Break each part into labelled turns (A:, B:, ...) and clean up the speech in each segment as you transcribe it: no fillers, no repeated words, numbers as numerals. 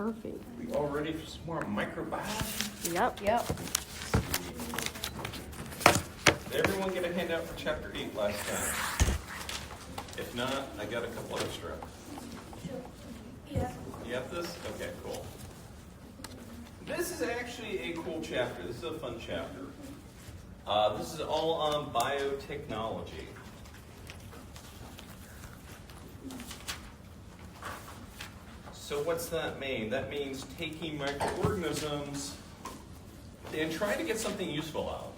A: Perfect.
B: We all ready for some more microbiology?
A: Yep.
B: Did everyone get a handout for chapter 8 last time? If not, I got a couple extra.
C: Yeah.
B: You have this? Okay, cool. This is actually a cool chapter. This is a fun chapter. This is all on biotechnology. So what's that mean? That means taking microorganisms and trying to get something useful out of them.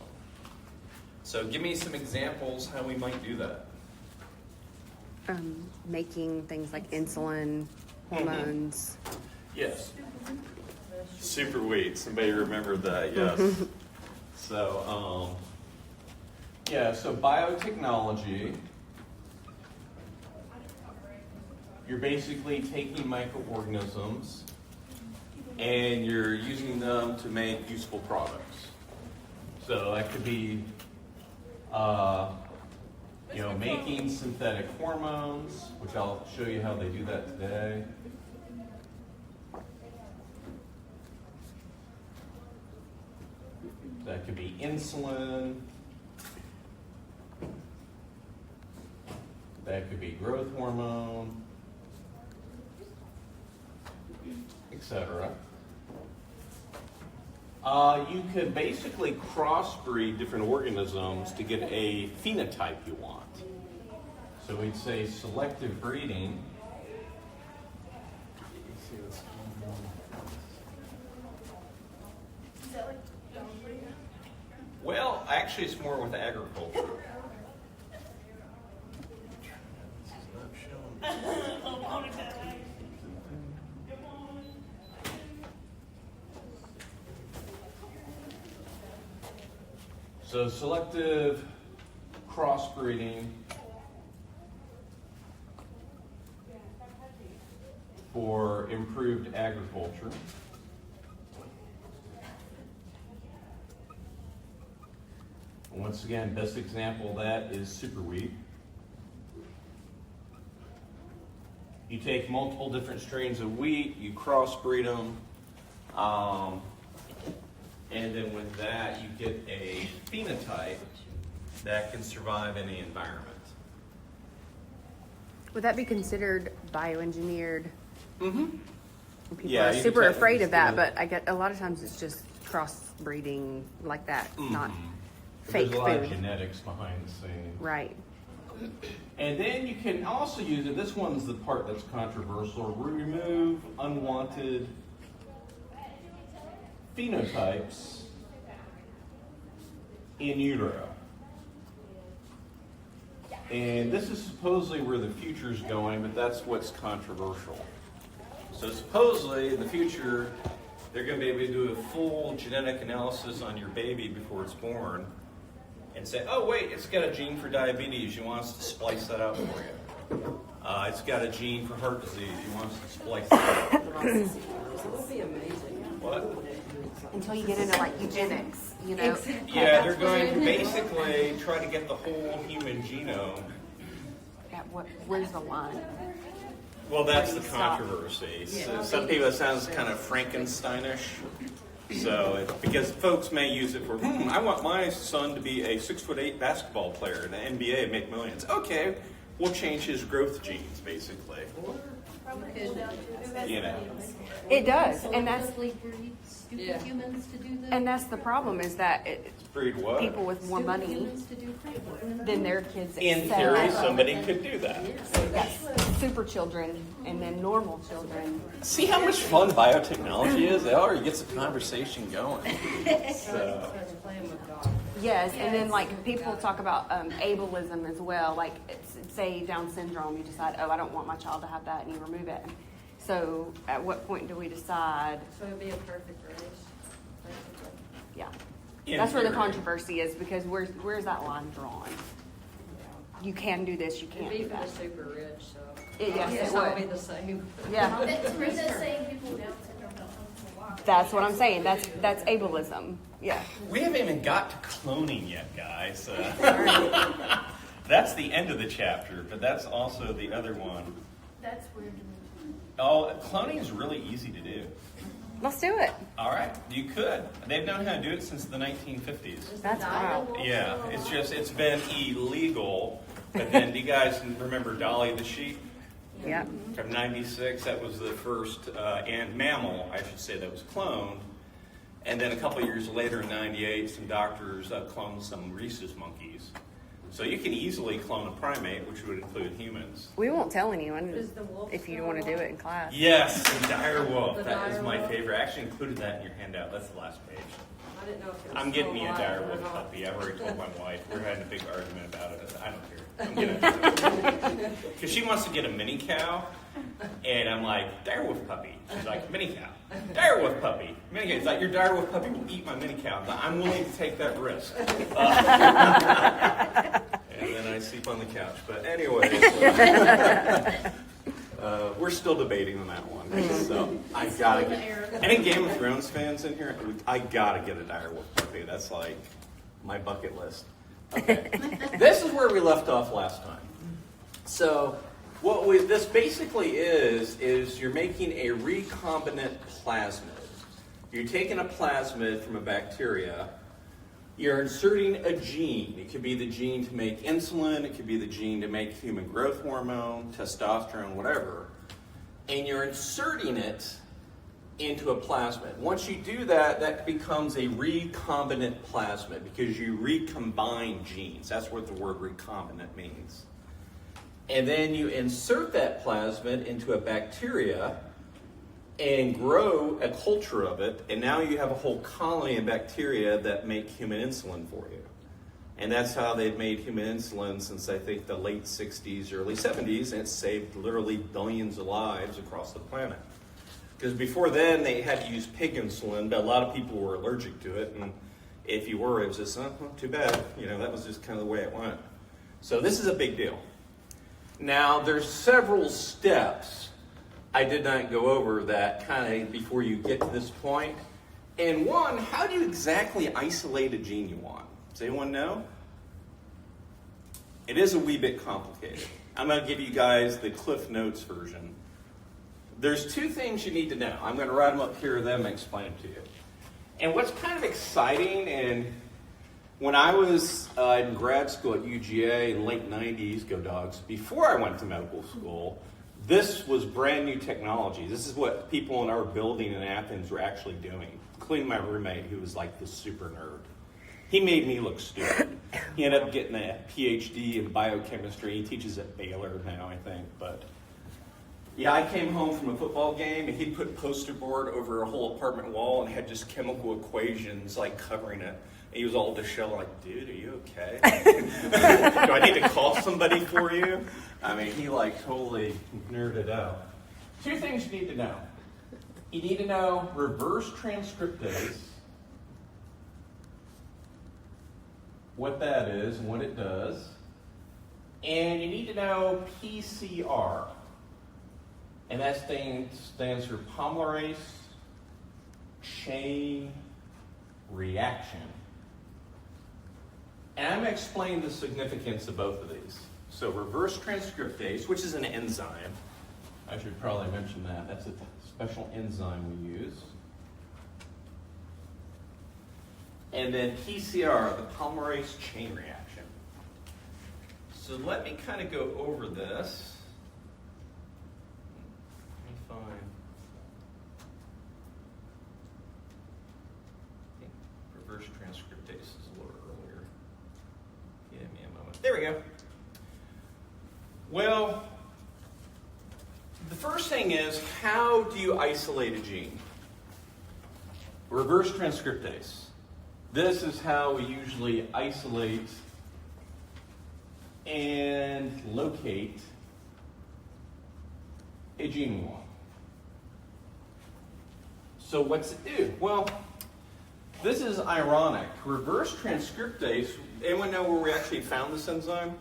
B: So give me some examples how we might do that.
A: Making things like insulin, hormones.
B: Yes. Super weed. Somebody remember that, yes. So, so biotechnology, you're basically taking microorganisms and you're using them to make useful products. So that could be, making synthetic hormones, which I'll show you how they do that today. That could be insulin. That could be growth hormone, etc. You could basically crossbreed different organisms to get a phenotype you want. So we'd say selective breeding.
C: Is that like
B: Well, actually, it's more with agriculture. This is not showing. So selective crossbreeding for improved agriculture. Once again, best example of that is super wheat. You take multiple different strains of wheat, you crossbreed them, and then with that you get a phenotype that can survive any environment.
A: Would that be considered bioengineered?
B: Mm-hmm.
A: People
B: Yeah,
A: are
B: you
A: super
B: could
A: afraid of that,
B: technically
A: but I get a lot of times it's just crossbreeding like that, not
B: There's
A: fake
B: a lot of
A: food.
B: genetics behind the scenes.
A: Right.
B: And then you can also use it, this one's the part that's controversial, remove unwanted phenotypes in utero. And this is supposedly where the future's going, but that's what's controversial. So supposedly in the future, they're going to be able to do a full genetic analysis on your baby before it's born and say, oh wait, it's got a gene for diabetes, you want us to splice that out for you. It's got a gene for heart disease, you want us to splice that out.
D: That would be amazing.
B: What?
A: Until you get into like eugenics, you know.
B: Yeah, they're going to basically try to get the whole human genome.
A: Where's the line?
B: Well, that's the
A: Where do you stop?
B: controversy. So some people, it sounds kind of Frankensteinish. So, because folks may use it for, I want my son to be a 6'8" basketball player in the NBA and make millions. Okay, we'll change his growth genes, basically. You know.
A: It does, and that's
D: Yeah.
E: humans to do the
A: and that's the problem is that
B: Breed what?
A: people with more money
E: humans to do prep work.
A: than their kids
B: In
A: excel
B: theory,
A: at.
B: somebody could do that.
A: Yes, super children and then normal children.
B: See how much fun biotechnology is? It already gets a conversation going. So.
D: Starts playing with God.
A: Yes, and then like people talk about ableism as well. Like say Down syndrome, you decide, oh, I don't want my child to have that, and you remove it. So at what point do we decide?
D: So it'd be a perfect race, basically.
A: Yeah,
B: In
A: that's where the
B: theory.
A: controversy is because where's that line drawn? You can do this, you
D: It'd
A: can't
D: be
A: do
D: for the
A: that.
D: super rich, so.
A: Yes, it
D: It's not
A: would.
D: be the same.
A: Yeah,
C: Where is that saying people with Down syndrome don't come to a lot?
A: that's what I'm saying. That's ableism. Yeah.
B: We haven't even got to cloning yet, guys. That's the end of the chapter, but that's also the other one.
C: That's weird to me.
B: Oh, cloning is really easy to do.
A: Let's do it.
B: All right, you could. They've known how to do it since the 1950s.
A: That's wild.
B: Yeah, it's been illegal. But then, do you guys remember Dolly the sheep?
A: Yeah.
B: From 96, that was the first mammal, I should say, that was cloned. And then a couple years later, in 98, some doctors cloned some rhesus monkeys. So you can easily clone a primate, which would include humans.
A: We won't tell anyone
D: Is the wolf
A: if you
D: still
A: want to do
D: alive?
A: it in class.
B: Yes, the dire wolf.
D: The
B: That is
D: dire
B: my
D: wolf?
B: favorite. I actually included that in your handout. That's the last page.
D: I didn't know if it was
B: I'm getting
D: still
B: me a
D: alive
B: dire
D: or
B: wolf
D: not.
B: puppy. I've already told my wife. We're having a big argument about it. I don't care. I'm getting it. Because she wants to get a mini cow. And I'm like, dire wolf puppy. She's like, mini cow. Dire wolf puppy. Mini cow. It's like, your dire wolf puppy will eat my mini cow. I'm willing to take that risk. And then I sleep on the couch. But anyways, we're still debating on that one. So I gotta get. Any Game of Thrones fans in here? I gotta get a dire wolf puppy. That's like my bucket list. Okay. This is where we left off last time. So this basically is you're making a recombinant plasmid. You're taking a plasmid from a bacteria. You're inserting a gene. It could be the gene to make insulin. It could be the gene to make human growth hormone, testosterone, whatever. And you're inserting it into a plasmid. Once you do that, that becomes a recombinant plasmid because you recombine genes. That's what the word recombinant means. And then you insert that plasmid into a bacteria and grow a culture of it, and now you have a whole colony of bacteria that make human insulin for you. And that's how they've made human insulin since, I think, the late 60s, early 70s, and it's saved literally billions of lives across the planet. Because before then, they had to use pig insulin, but a lot of people were allergic to it, and if you were, it was just, oh, too bad. You know, that was just kind of the way it went. So this is a big deal. Now, there's several steps I did not go over that kind of before you get to this point. And one, how do you exactly isolate a gene you want? Does anyone know? It is a wee bit complicated. I'm going to give you guys the Cliff Notes version. There's two things you need to know. I'm going to write them up here and then explain them to you. And what's kind of exciting, and when I was in grad school at UGA in the late 90s, go Dogs, before I went to medical school, this was brand new technology. This is what people in our building in Athens were actually doing, including my roommate who was like the super nerd. He made me look stupid. He ended up getting a PhD in biochemistry. He teaches at Baylor now, I think. But yeah, I came home from a football game and he'd put poster board over a whole apartment wall and had just chemical equations like covering it. And he was all disheveled, like, dude, are you okay? Do I need to call somebody for you? I mean, he like totally nerded out. Two things you need to know. You need to know reverse transcriptase, what that is and what it does. And you need to know PCR. And that stands for polymerase chain reaction. And I'm going to explain the significance of both of these. So reverse transcriptase, which is an enzyme. I should probably mention that. That's a special enzyme we use. And then PCR, the polymerase chain reaction. So let me kind of go over this. Let me find. I think reverse transcriptase is a little earlier. Give me a moment. There we go. Well, the first thing is, how do you isolate a gene? Reverse transcriptase. This is how we usually isolate and locate a gene we want. So what's it do? Well, this is ironic. Reverse transcriptase, anyone know where we actually found this enzyme?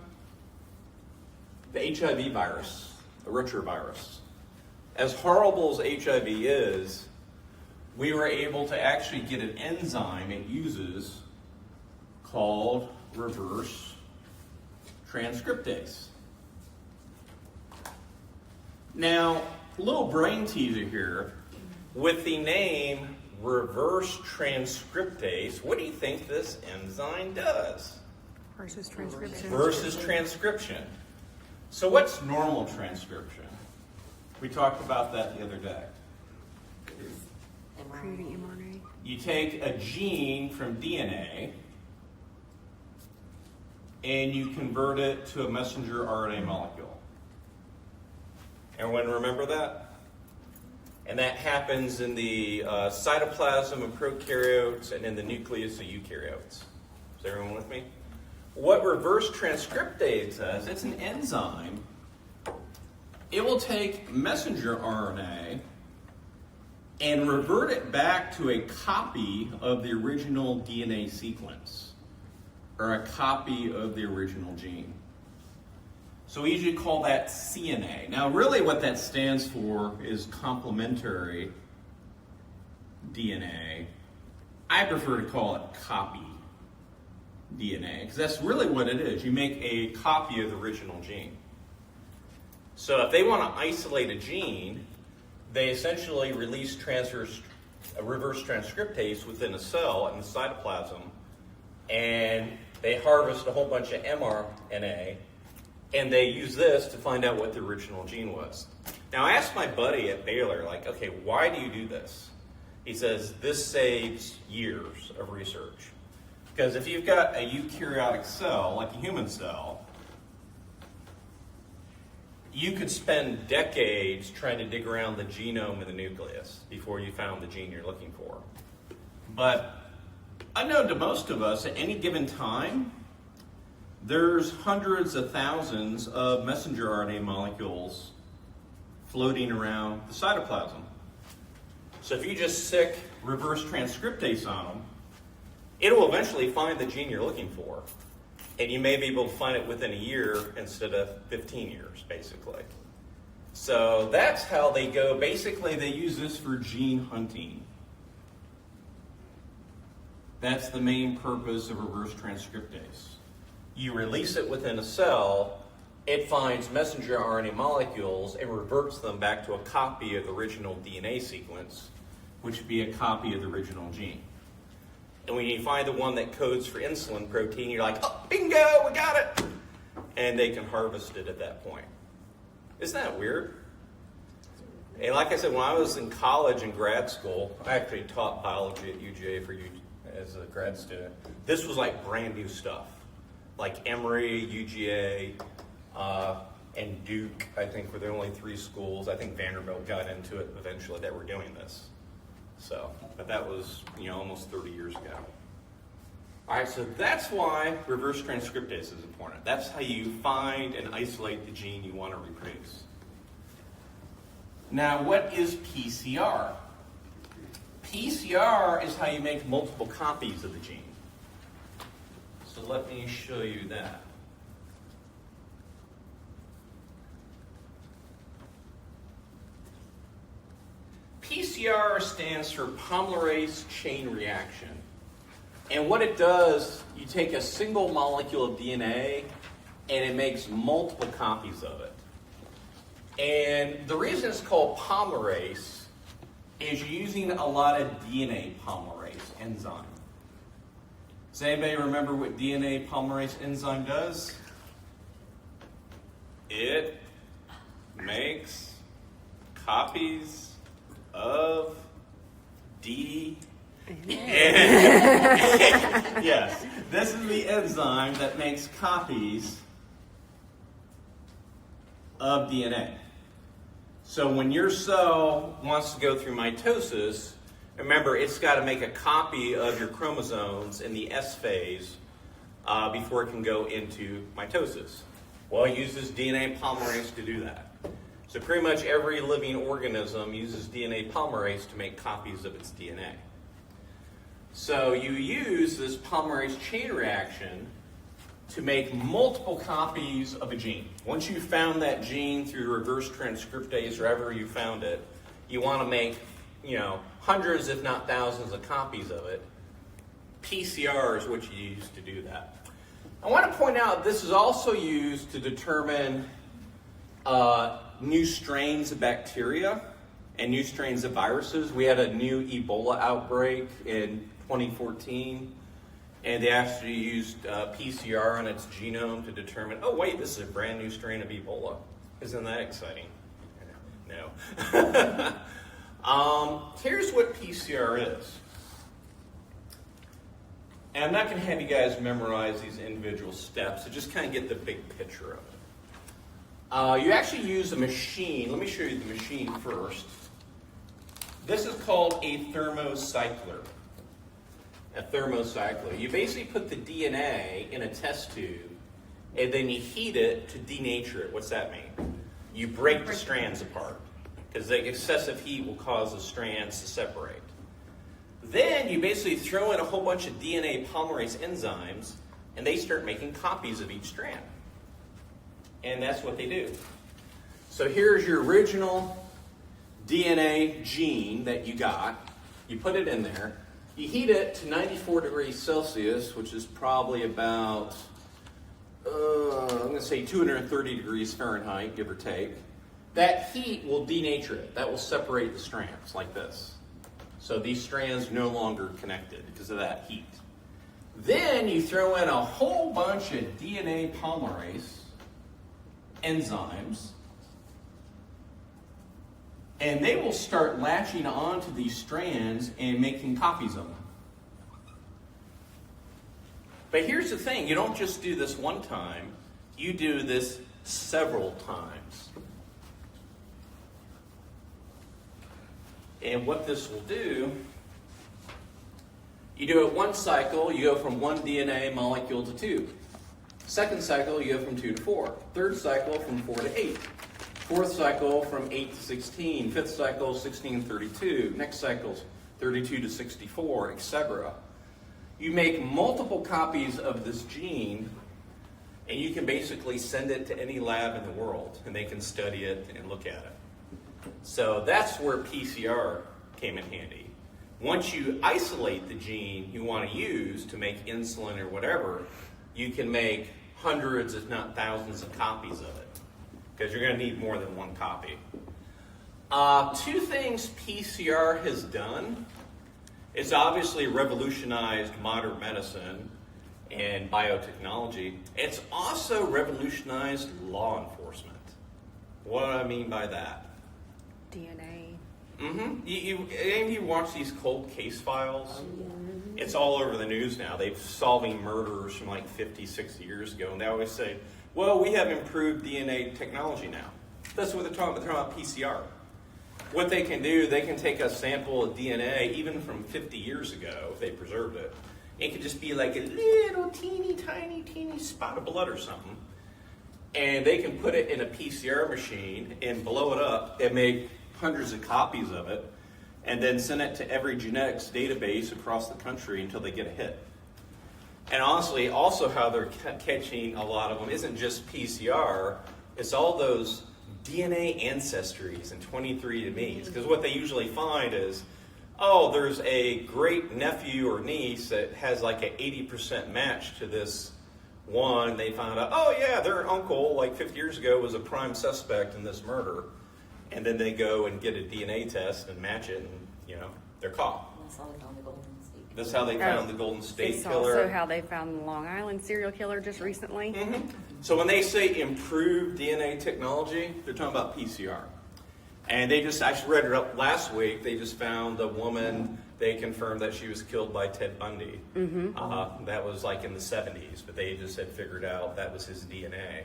B: The HIV virus, the retrovirus. As horrible as HIV is, we were able to actually get an enzyme it uses called reverse transcriptase. Now, little brain teaser here. With the name reverse transcriptase, what do you think this enzyme does?
A: Versus transcription.
B: Versus transcription. So what's normal transcription? We talked about that the other day.
A: Creating mRNA.
B: You take a gene from DNA and you convert it to a messenger RNA molecule. Everyone remember that? And that happens in the cytoplasm of prokaryotes and in the nucleus of eukaryotes. Is everyone with me? What reverse transcriptase does, it's an enzyme. It will take messenger RNA and revert it back to a copy of the original DNA sequence, or a copy of the original gene. So we usually call that CNA. Now really what that stands for is complementary DNA. I prefer to call it copy DNA, because that's really what it is. You make a copy of the original gene. So if they want to isolate a gene, they essentially release a reverse transcriptase within a cell in the cytoplasm, and they harvest a whole bunch of mRNA, and they use this to find out what the original gene was. Now, I asked my buddy at Baylor, like, okay, why do you do this? He says, this saves years of research. Because if you've got a eukaryotic cell, like a human cell, you could spend decades trying to dig around the genome of the nucleus before you found the gene you're looking for. But unknown to most of us, at any given time, there's hundreds of thousands of messenger RNA molecules floating around the cytoplasm. So if you just stick reverse transcriptase on them, it will eventually find the gene you're looking for. And you may be able to find it within a year instead of 15 years, basically. So that's how they go. Basically, they use this for gene hunting. That's the main purpose of reverse transcriptase. You release it within a cell, it finds messenger RNA molecules and reverts them back to a copy of the original DNA sequence, which would be a copy of the original gene. And when you find the one that codes for insulin protein, you're like, oh, bingo, we got it! And they can harvest it at that point. Isn't that weird? And like I said, when I was in college and grad school, I actually taught biology at UGA as a grad student. This was like brand new stuff. Like Emory, UGA, and Duke, I think, were the only three schools. I think Vanderbilt got into it eventually that were doing this. So, but that was, almost 30 years ago. All right, so that's why reverse transcriptase is important. That's how you find and isolate the gene you want to reproduce. Now, what is PCR? PCR is how you make multiple copies of the gene. So let me show you that. PCR stands for polymerase chain reaction. And what it does, you take a single molecule of DNA and it makes multiple copies of it. And the reason it's called polymerase is you're using a lot of DNA polymerase enzyme. Does anybody remember what DNA polymerase enzyme does? It makes copies of DNA. Yes, this is the enzyme that makes copies of DNA. So when your cell wants to go through mitosis, remember it's got to make a copy of your chromosomes in the S phase before it can go into mitosis. Well, it uses DNA polymerase to do that. So pretty much every living organism uses DNA polymerase to make copies of its DNA. So you use this polymerase chain reaction to make multiple copies of a gene. Once you found that gene through reverse transcriptase or however you found it, you want to make, hundreds if not thousands of copies of it. PCR is what you use to do that. I want to point out this is also used to determine new strains of bacteria and new strains of viruses. We had a new Ebola outbreak in 2014, and they actually used PCR on its genome to determine, oh wait, this is a brand new strain of Ebola. Isn't that exciting? No. Here's what PCR is. And I'm not going to have you guys memorize these individual steps, so just kind of get the big picture of it. You actually use a machine. Let me show you the machine first. This is called a thermocycler. A thermocycler. You basically put the DNA in a test tube, and then you heat it to denature it. What's that mean? You break the strands apart, because the excessive heat will cause the strands to separate. Then you basically throw in a whole bunch of DNA polymerase enzymes, and they start making copies of each strand. And that's what they do. So here's your original DNA gene that you got. You put it in there. You heat it to 94 degrees Celsius, which is probably about, I'm going to say 230 degrees Fahrenheit, give or take. That heat will denature it. That will separate the strands like this. So these strands are no longer connected because of that heat. Then you throw in a whole bunch of DNA polymerase enzymes, and they will start latching onto these strands and making copies of them. But here's the thing, you don't just do this one time, you do this several times. And what this will do, you do it one cycle, you go from one DNA molecule to 2. Second cycle, you go from 2 to 4. Third cycle, from 4 to 8. Fourth cycle, from 8 to 16. Fifth cycle, 16 to 32. Next cycle, 32 to 64, etc. You make multiple copies of this gene, and you can basically send it to any lab in the world, and they can study it and look at it. So that's where PCR came in handy. Once you isolate the gene you want to use to make insulin or whatever, you can make hundreds, if not thousands, of copies of it, because you're going to need more than one copy. 2 things PCR has done. It's obviously revolutionized modern medicine and biotechnology. It's also revolutionized law enforcement. What do I mean by that?
A: DNA.
B: You watch these cold case files? It's all over the news now. They're solving murders from like 50, 60 years ago, and they always say, well, we have improved DNA technology now. That's what they're talking about. They're talking about PCR. What they can do, they can take a sample of DNA, even from 50 years ago, if they preserved it. It could just be like a little teeny spot of blood or something. And they can put it in a PCR machine and blow it up and make hundreds of copies of it, and then send it to every genetics database across the country until they get a hit. And honestly, also how they're catching a lot of them isn't just PCR, it's all those DNA ancestries and 23andMe's. Because what they usually find is, oh, there's a great nephew or niece that has like an 80% match to this one. They found out, oh yeah, their uncle like 50 years ago was a prime suspect in this murder. And then they go and get a DNA test and match it, and they're caught.
D: That's how they found the Golden State.
B: That's how they found the Golden State
A: It's
B: Killer.
A: also how they found the Long Island serial killer just recently.
B: So when they say improved DNA technology, they're talking about PCR. And they just, I read it up last week, they just found a woman, they confirmed that she was killed by Ted Bundy. That was like in the 70s, but they just had figured out that was his DNA.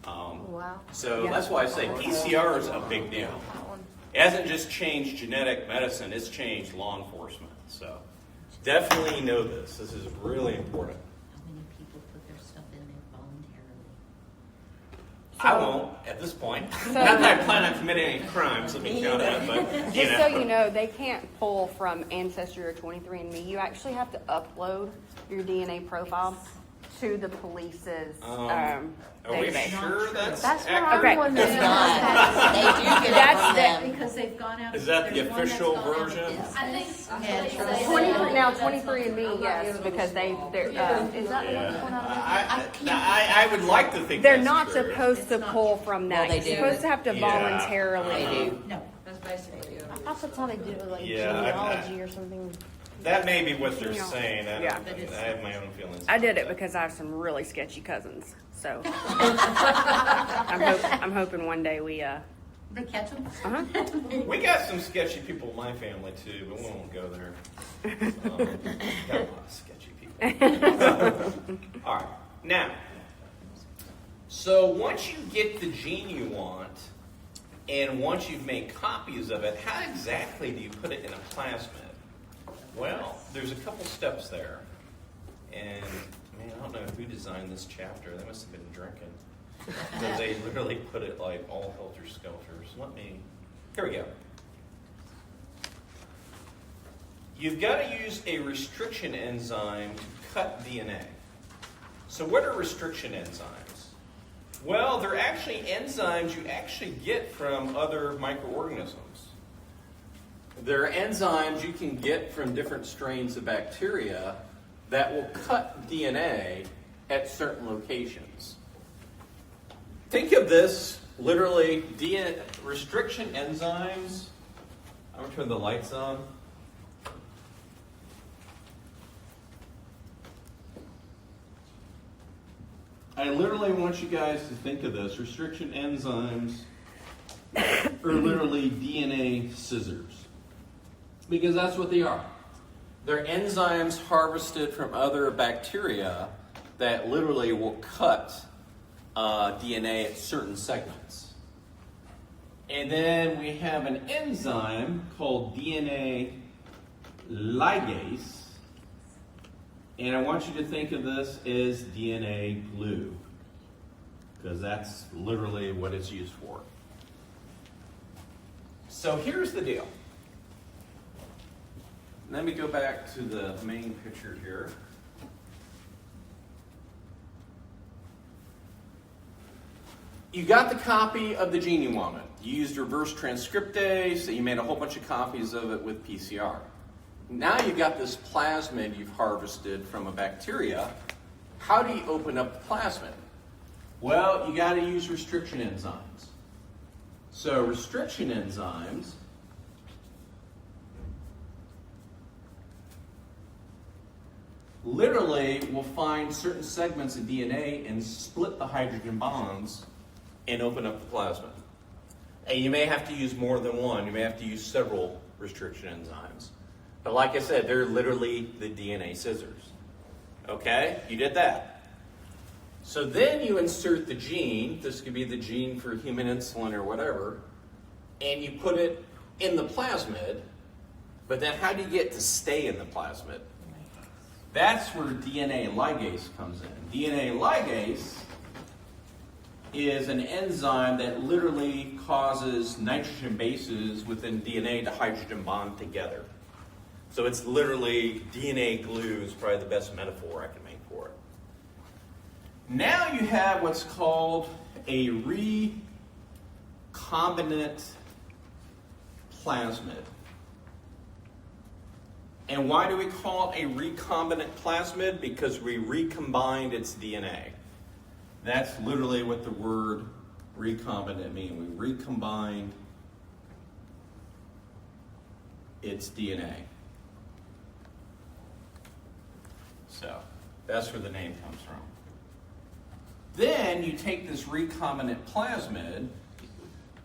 E: Wow.
B: So that's why I say PCR is a big deal. It hasn't just changed genetic medicine, it's changed law enforcement. So definitely know this. This is really important.
E: How many people put their stuff in there voluntarily?
B: I won't at this point. Not that I plan on committing any crimes, let me count it, but
A: Just so you know, they can't pull from Ancestry or 23andMe. You actually have to upload your DNA profile to the police's
B: Are we
A: database.
B: sure that's
E: That's what
B: accurate?
A: Okay.
E: I'm wondering.
F: It's not. They do get it
A: That's
F: from
A: the-
F: them.
E: Because they've gone out.
B: Is that the
E: there's one that's
B: official
E: gone out with
B: version?
E: this.
C: I think.
E: Yeah,
C: they
E: true.
C: say-
A: 23 now,
D: That's
A: 23andMe,
D: not-
A: yes, because they're, is that the one
B: Yeah.
A: that's going out?
B: I would like to think
A: They're
B: that's
A: not
B: true.
A: supposed to pull from that.
F: Well, they
A: You're
F: do.
A: supposed to have to
B: Yeah.
A: voluntarily.
F: They do.
E: No.
D: That's basically it.
E: I thought that's how they do it, like
B: Yeah,
E: genealogy or something.
B: That may be what they're
A: Yeah.
B: saying.
A: Yeah.
B: I have my own feelings.
A: I did it because I have some really sketchy cousins, so. I'm hoping one day we,
E: They catch them?
A: uh-huh.
B: We got some sketchy people in my family too, but we won't go there. Got a lot of sketchy people. All right, now, so once you get the gene you want, and once you've made copies of it, how exactly do you put it in a plasmid? Well, there's a couple steps there, and man, I don't know who designed this chapter. They must have been drinking. So they literally put it like all helter-skelters. Here we go. You've got to use a restriction enzyme to cut DNA. So what are restriction enzymes? Well, they're actually enzymes you actually get from other microorganisms. They're enzymes you can get from different strains of bacteria that will cut DNA at certain locations. Think of this literally restriction enzymes. I'm going to turn the lights on. I literally want you guys to think of this. Restriction enzymes are literally DNA scissors. Because that's what they are. They're enzymes harvested from other bacteria that literally will cut DNA at certain segments. And then we have an enzyme called DNA ligase. And I want you to think of this as DNA glue, because that's literally what it's used for. So here's the deal. Let me go back to the main picture here. You got the copy of the gene you wanted. You used reverse transcriptase, so you made a whole bunch of copies of it with PCR. Now you've got this plasmid you've harvested from a bacteria. How do you open up the plasmid? Well, you got to use restriction enzymes. So restriction enzymes literally will find certain segments of DNA and split the hydrogen bonds and open up the plasmid. And you may have to use more than one. You may have to use several restriction enzymes. But like I said, they're literally the DNA scissors. Okay? You did that. So then you insert the gene. This could be the gene for human insulin or whatever. And you put it in the plasmid. But then how do you get to stay in the plasmid? That's where DNA ligase comes in. DNA ligase is an enzyme that literally causes nitrogen bases within DNA to hydrogen bond together. So it's literally DNA glue is probably the best metaphor I can make for it. Now you have what's called a recombinant plasmid. And why do we call it a recombinant plasmid? Because we recombined its DNA. That's literally what the word recombinant means. We recombined its DNA. So that's where the name comes from. Then you take this recombinant plasmid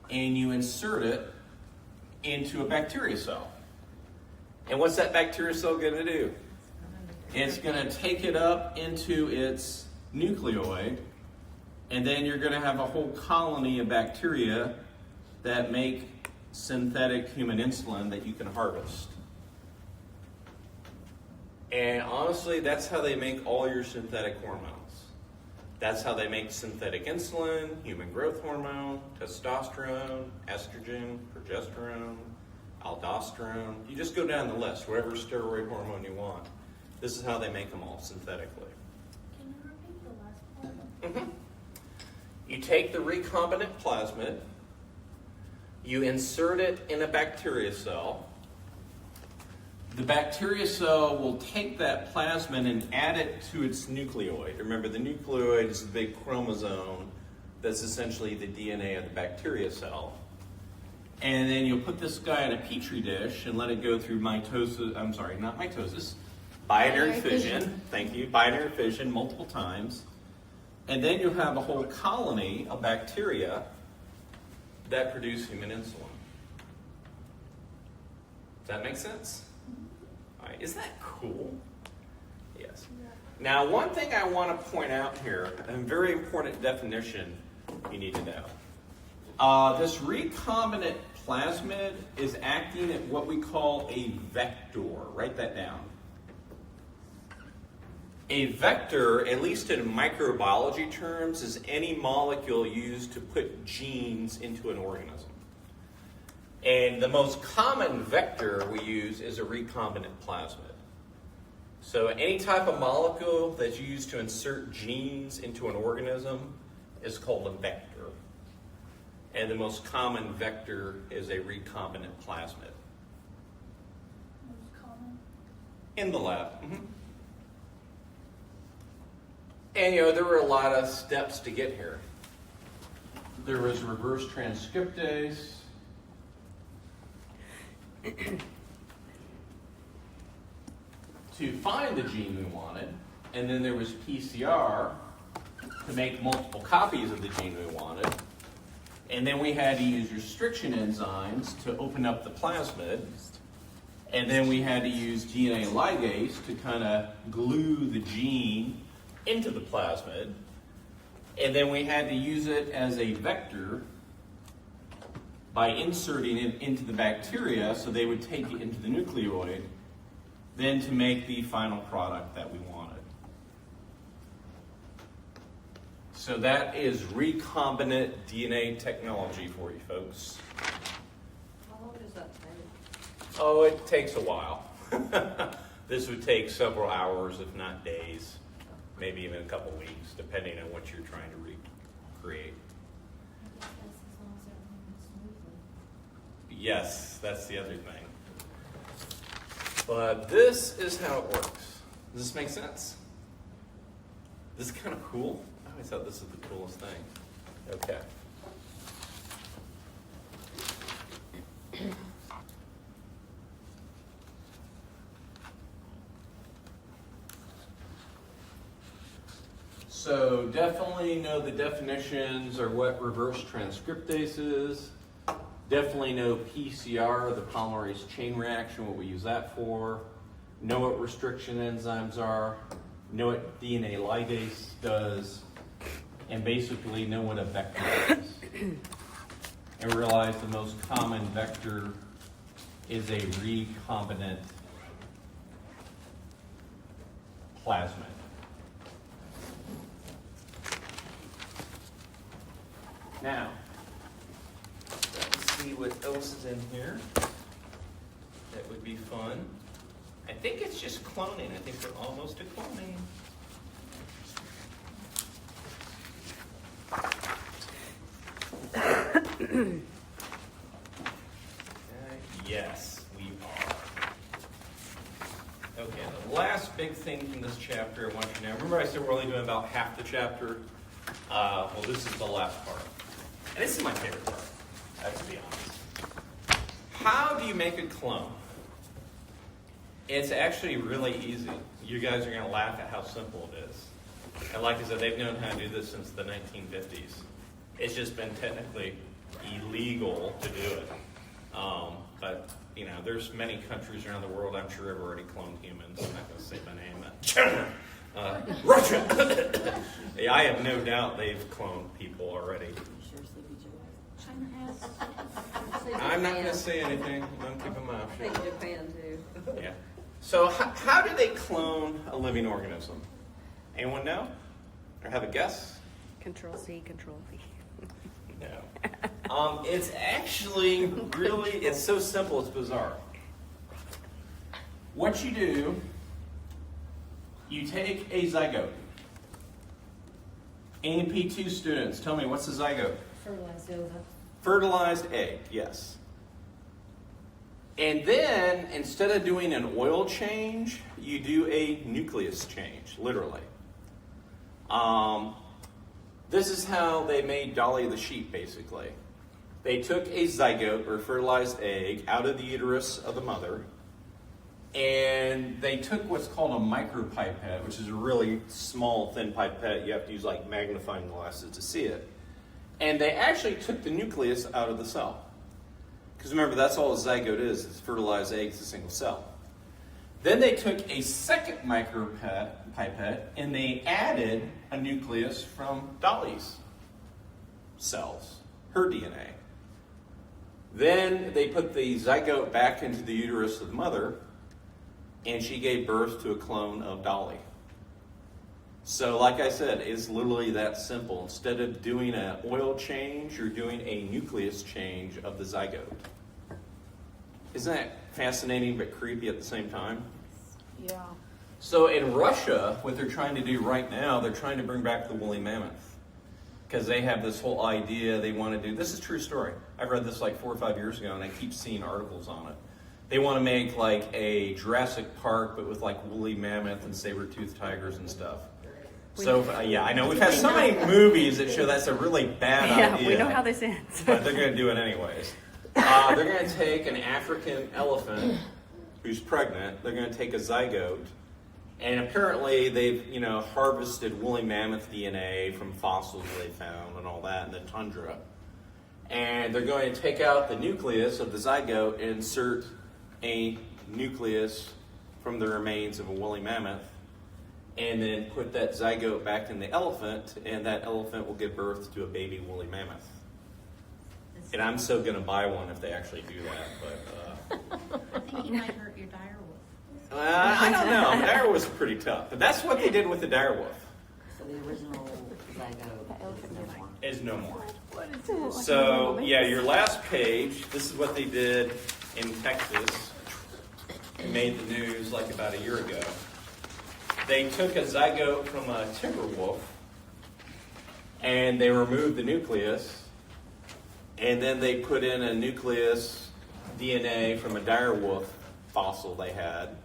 B: and you insert it into a bacteria cell. And what's that bacteria cell going to do? It's going to take it up into its nucleoid, and then you're going to have a whole colony of bacteria that make synthetic human insulin that you can harvest. And honestly, that's how they make all your synthetic hormones. That's how they make synthetic insulin, human growth hormone, testosterone, estrogen, progesterone, aldosterone. You just go down the list, whatever steroid hormone you want. This is how they make them all synthetically.
C: Can you repeat
B: You take the recombinant plasmid, you insert it in a bacteria cell. The bacteria cell will take that plasmid and add it to its nucleoid. Remember, the nucleoid is the big chromosome that's essentially the DNA of the bacteria cell. And then you'll put this guy in a petri dish and let it go through binary fission. Thank you, binary fission multiple times. And then you'll have a whole colony of bacteria that produce human insulin. Does that make sense? All right, isn't that cool? Yes. Now, one thing I want to point out here, a very important definition you need to know. This recombinant plasmid is acting at what we call a vector. Write that down. A vector, at least in microbiology terms, is any molecule used to put genes into an organism. And the most common vector we use is a recombinant plasmid. So any type of molecule that's used to insert genes into an organism is called a vector. And the most common vector is a recombinant plasmid.
C: Most common.
B: In the lab. And there were a lot of steps to get here. There was reverse transcriptase. To find the gene we wanted. And then there was PCR to make multiple copies of the gene we wanted. And then we had to use restriction enzymes to open up the plasmid. And then we had to use DNA ligase to kind of glue the gene into the plasmid. And then we had to use it as a vector by inserting it into the bacteria so they would take it into the nucleoid, then to make the final product that we wanted. So that is recombinant DNA technology for you folks.
D: How long does that take?
B: Oh, it takes a while. This would take several hours, if not days, maybe even a couple weeks, depending on what you're trying to recreate.
C: I guess that's as long as everything moves smoothly.
B: Yes, that's the other thing. But this is how it works. Does this make sense? This is kind of cool. I always thought this is the coolest thing. Okay. So definitely know the definitions or what reverse transcriptase is. Definitely know PCR, the polymerase chain reaction, what we use that for. Know what restriction enzymes are. Know what DNA ligase does. And basically know what a vector is. And realize the most common vector is a recombinant plasmid. Now, let's see what else is in here that would be fun. I think it's just cloning. I think we're almost to cloning. Yes, we are. Okay, the last big thing from this chapter I want you to know. Remember I said we're only doing about half the chapter? Well, this is the last part. And this is my favorite part, I have to be honest. How do you make a clone? It's actually really easy. You guys are going to laugh at how simple it is. And like I said, they've known how to do this since the 1950s. It's just been technically illegal to do it. But, there's many countries around the world, I'm sure, have already cloned humans. I'm not going to say my name. Russia! Yeah, I have no doubt they've cloned people already.
C: China has.
B: I'm not going to say anything. I'm keeping my
D: I
B: mouth
D: think
B: shut.
D: Japan too.
B: Yeah. So how do they clone a living organism? Anyone know? Or have a guess?
A: Control-C, Control-V.
B: No. It's actually really, it's so simple, it's bizarre. What you do, you take a zygote. A&P2 students, tell me, what's a zygote?
C: Fertilized ova.
B: Fertilized egg, yes. And then, instead of doing an oil change, you do a nucleus change, literally. This is how they made Dolly the sheep, basically. They took a zygote, or fertilized egg, out of the uterus of the mother, and they took what's called a micropipette, which is a really small, thin pipette. You have to use like magnifying glasses to see it. And they actually took the nucleus out of the cell. Because remember, that's all a zygote is. It's fertilized egg, it's a single cell. Then they took a second micropipette and they added a nucleus from Dolly's cells, her DNA. Then they put the zygote back into the uterus of the mother, and she gave birth to a clone of Dolly. So like I said, it's literally that simple. Instead of doing an oil change, you're doing a nucleus change of the zygote. Isn't that fascinating but creepy at the same time?
A: Yeah.
B: So in Russia, what they're trying to do right now, they're trying to bring back the woolly mammoth. Because they have this whole idea they want to do. This is a true story. I read this like 4 or 5 years ago, and I keep seeing articles on it. They want to make like a Jurassic Park, but with like woolly mammoth and saber-toothed tigers and stuff. So, yeah, I know. We've had so many movies that show that's a really bad idea.
A: Yeah, we know how this ends.
B: But they're going to do it anyways. They're going to take an African elephant who's pregnant. They're going to take a zygote. And apparently they've, harvested woolly mammoth DNA from fossils they found and all that in the tundra. And they're going to take out the nucleus of the zygote and insert a nucleus from the remains of a woolly mammoth, and then put that zygote back in the elephant, and that elephant will give birth to a baby woolly mammoth. And I'm so going to buy one if they actually do that. But
E: I think you might hurt your dire wolf.
B: I don't know. Dire was pretty tough. But that's what they did with the dire wolf.
F: So the original zygote
B: Is no more. So, yeah, your last page, this is what they did in Texas. It made the news like about a year ago. They took a zygote from a timber wolf, and they removed the nucleus, and then they put in a nucleus DNA from a dire wolf fossil they had,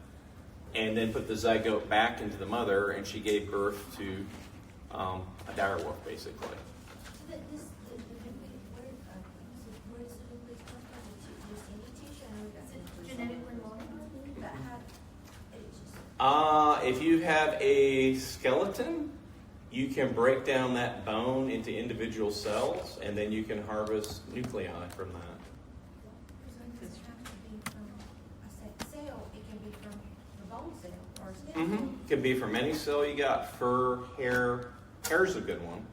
B: and then put the zygote back into the mother, and she gave birth to a dire wolf, basically. If you have a skeleton, you can break down that bone into individual cells, and then you can harvest nuclei from that. It can be from any cell you got. Fur, hair. Hair's a good one.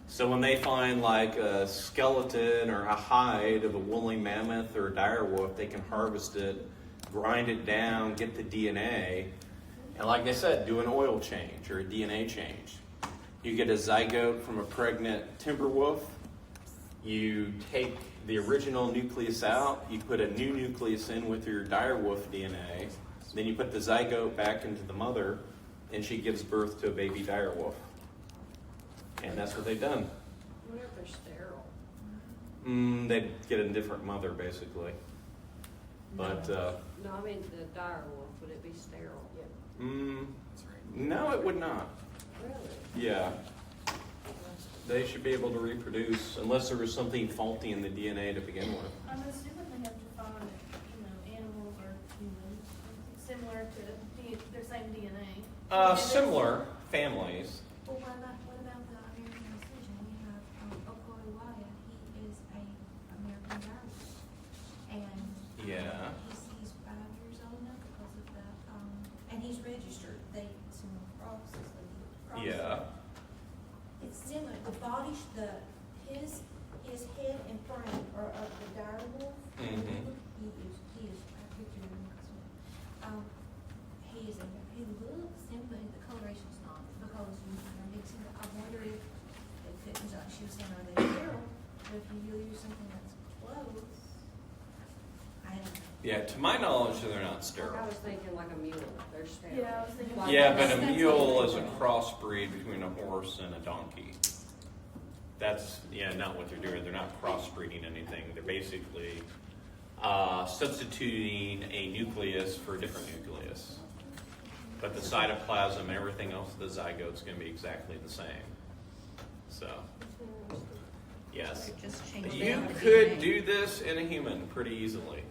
B: So when they find like a skeleton or a hide of a woolly mammoth or a dire wolf, they can harvest it, grind it down, get the DNA, and like I said, do an oil change or a DNA change. You get a zygote from a pregnant timber wolf. You take the original nucleus out. You put a new nucleus in with your dire wolf DNA. Then you put the zygote back into the mother, and she gives birth to a baby dire wolf. And that's what they've done.
D: I wonder if they're sterile.
B: They'd get a different mother, basically. But,
D: No, I mean the dire wolf, would it be sterile?
B: no, it would not.
D: Really?
B: Yeah. They should be able to reproduce, unless there was something faulty in the DNA to begin with.
G: I'm assuming they have to find, animals or humans similar to their same DNA.
B: Similar families.
G: Well, what about the American decision? We have Okoi Wyatt. He is a American driver, and
B: Yeah.
G: he's 5 years old now because of that. And he's registered. They some crosses.
B: Yeah.
G: It's similar. The body, his head and frame are of the dire wolf.
B: Mhm.
G: He is. I picture him next one. He looks similar. The coloration's not because I wonder if it couldn't. Like she was saying, are they sterile? But if you use something that's close, I don't know.
B: Yeah, to my knowledge, they're not sterile.
D: I was thinking like a mule, they're sterile.
G: Yeah, I was thinking.
D: Like-
B: Yeah, but a mule is a crossbreed between a horse and a donkey. That's, not what they're doing. They're not crossbreeding anything. They're basically substituting a nucleus for a different nucleus. But the cytoplasm and everything else of the zygote's going to be exactly the same. So, yes.
E: Just change
B: You
E: down the
B: could
E: DNA.
B: do this in a human pretty easily.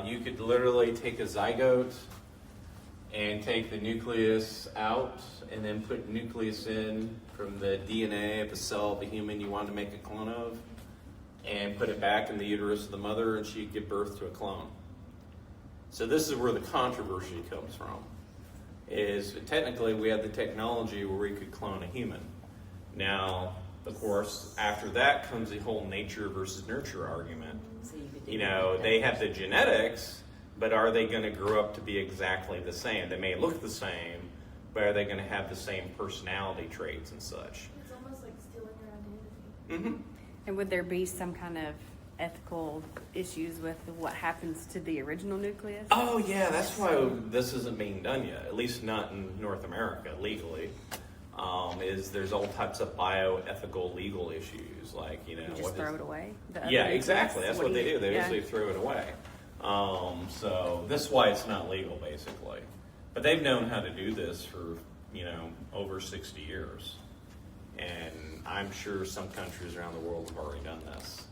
B: You could literally take a zygote and take the nucleus out and then put nucleus in from the DNA of a cell of a human you want to make a clone of and put it back in the uterus of the mother, and she'd give birth to a clone. So this is where the controversy comes from, is technically we have the technology where we could clone a human. Now, of course, after that comes the whole nature versus nurture argument.
F: So you could do
B: They have the genetics, but are they going to grow up to be exactly the same? They may look the same, but are they going to have the same personality traits and such?
G: It's almost like stealing your identity.
B: Mm-hmm.
A: And would there be some kind of ethical issues with what happens to the original nucleus?
B: Oh yeah, that's why this isn't being done yet. At least not in North America legally. Is there's all types of bioethical legal issues, like
A: You
B: what
A: just
B: is-
A: throw it away? The other
B: Yeah,
A: nucleus?
B: exactly. That's what
A: do
B: they
A: you
B: do. They
A: yeah.
B: usually throw it away. So this is why it's not legal, basically. But they've known how to do this for over 60 years, and I'm sure some countries around the world have already done this.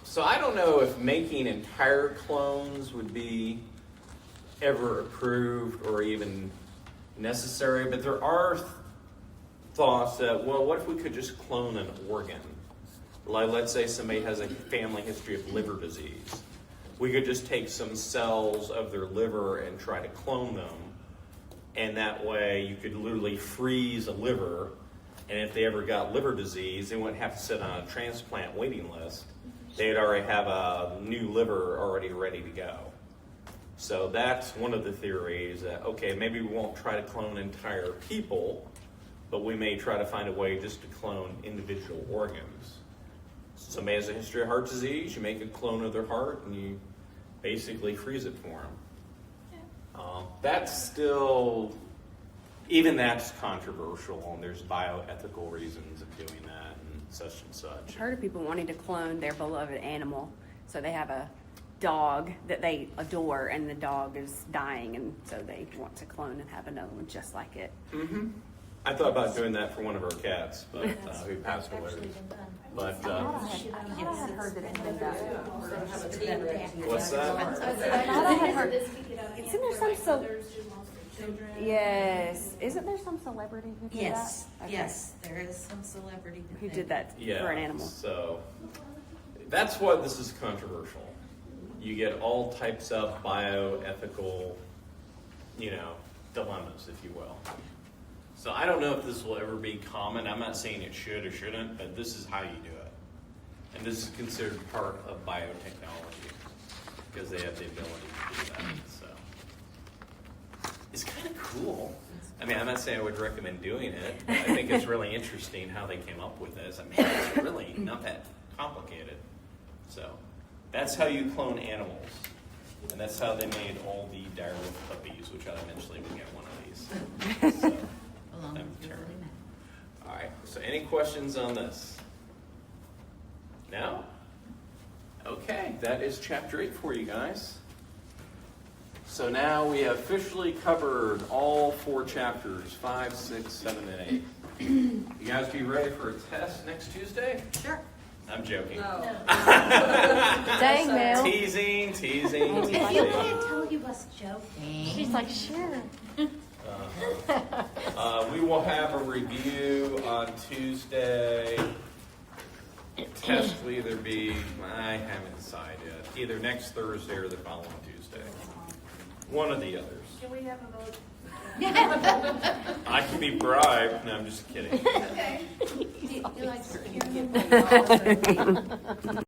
B: So I don't know if making entire clones would be ever approved or even necessary, but there are thoughts that, well, what if we could just clone an organ? Like, let's say somebody has a family history of liver disease. We could just take some cells of their liver and try to clone them, and that way you could literally freeze a liver, and if they ever got liver disease, they wouldn't have to sit on a transplant waiting list. They'd already have a new liver already ready to go. So that's one of the theories that, okay, maybe we won't try to clone entire people, but we may try to find a way just to clone individual organs. Somebody has a history of heart disease, you make a clone of their heart, and you basically freeze it for them. That's still, even that's controversial, and there's bioethical reasons of doing that and such.
A: I've heard of people wanting to clone their beloved animal. So they have a dog that they adore, and the dog is dying, and so they want to clone and have another one just like it.
B: Mm-hmm. I thought about doing that for one of our cats, but who passed away.
G: Actually been done.
B: But
A: I had heard that it had been done.
D: We're gonna have a T-Rex.
B: what's that?
A: I had heard-
G: Isn't
A: there some
G: children?
A: Yes. Isn't there some celebrity who did
E: Yes,
A: that? Okay.
E: yes, there is some celebrity
A: Who did that
B: Yeah.
A: for an animal?
B: So that's why this is controversial. You get all types of bioethical, dilemmas, if you will. So I don't know if this will ever be common. I'm not saying it should or shouldn't, but this is how you do it. And this is considered part of biotechnology because they have the ability to do that. So it's kind of cool. I mean, I'm not saying I would recommend doing it, but I think it's really interesting how they came up with this. I mean, it's really not that complicated. So that's how you clone animals. And that's how they made all the direwolf puppies, which I eventually would get one of these. So,
E: Along with
B: I'm
E: your
B: sure.
E: really mad.
B: all right, so any questions on this? No? Okay, that is chapter 8 for you guys. So now we have officially covered all 4 chapters, 5, 6, 7, and 8. You guys be ready for a test next Tuesday?
E: Sure.
B: I'm joking.
D: No.
A: Dang, Mel.
B: Teasing.
E: If you can't
B: Uh,
E: tell he was joking.
A: She's like, sure.
B: we will have a review on Tuesday. Test will either be, I haven't decided yet, either next Thursday or the following Tuesday. One of the others.
G: Can we have a vote?
B: I can be bribed. No, I'm just kidding.
G: Okay. He likes to hear.